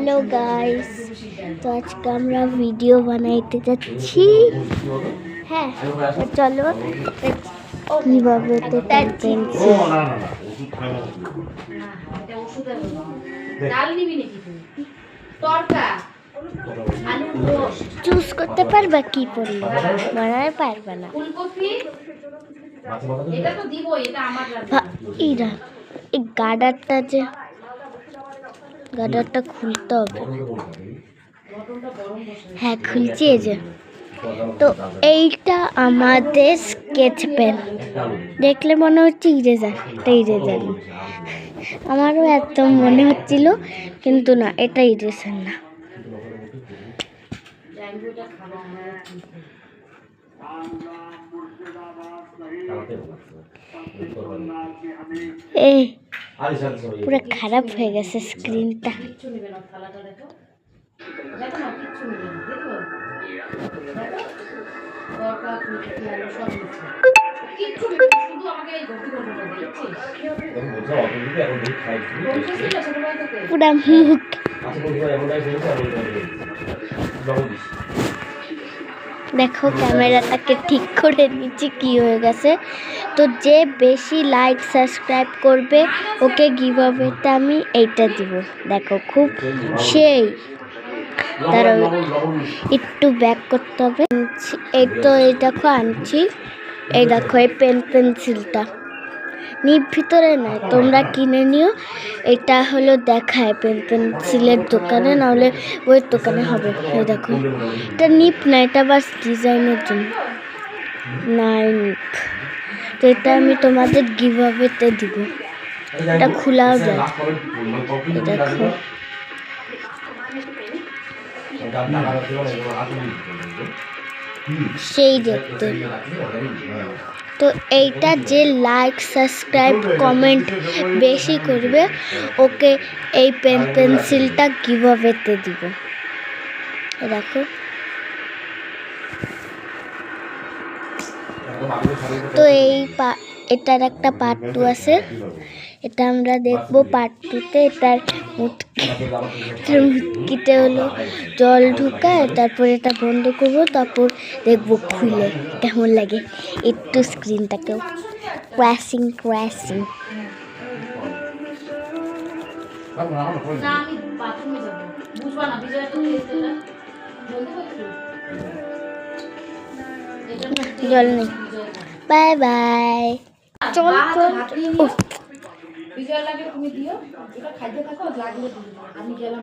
Hello guys, তো আজকে আমরা ভিডিও বানাইতে যাচ্ছি। হ্যাঁ, চলো কিভাবে চুজ করতে পারবা কি করলে বানাতে পারবা না। এই গার্ডারটা খুলতে হবে। হ্যাঁ, খুলছি। এই যে, তো এইটা আমাদের স্কেচ পেন। দেখলে মনে হচ্ছে ইরেজার, এটা ইরেজার। আমারও একদম মনে হচ্ছিল, কিন্তু না, এটা ইরেজার না। পুরো খারাপ হয়ে গেছে স্ক্রিনটা। পুরা মুখ দেখো, ক্যামেরাটাকে ঠিক করে নিচ্ছি, কি হয়ে গেছে। তো যে বেশি লাইক সাবস্ক্রাইব করবে ওকে গিভঅ্যাওয়েতে আমি এইটা দিব। দেখো, খুব সেই তারা একটু ব্যাক করতে হবে। এই তো, এই দেখো আনছি। এই দেখো, এই পেন্সিলটা নিপ ভিতরে নাই, তোমরা কিনে নিও। এটা হলো দেখায় পেন্সিলের দোকানে, নাহলে ওই দোকানে হবে। এই দেখো, এটা নিপ না, এটা বাস ডিজাইনের জন্য, নাই নিপ। তো এটা আমি তোমাদের গিভঅ্যাওয়েতে দিব। এটা খোলাও যায়। দেখো, সেই দেখতে। তো এইটা যে লাইক সাবস্ক্রাইব কমেন্ট বেশি করবে ওকে এই পেন্সিলটা গিভঅ্যাওয়েতে দিব। দেখো, তো এটার একটা পার্ট 2 আছে। এটা আমরা দেখবো পার্ট 2-তে। এটার মুটকিতে হলো জল ঢুকায়, তারপর এটা বন্ধ করবো, তারপর দেখবো খুলে কেমন লাগে। একটু স্ক্রিনটাকেও ক্র্যাশিং জল নেই। Bye bye. চল বিজয় লাগে, তুমি দিও, এটা খাইতে থাকো, লাগলে আমি গেলাম।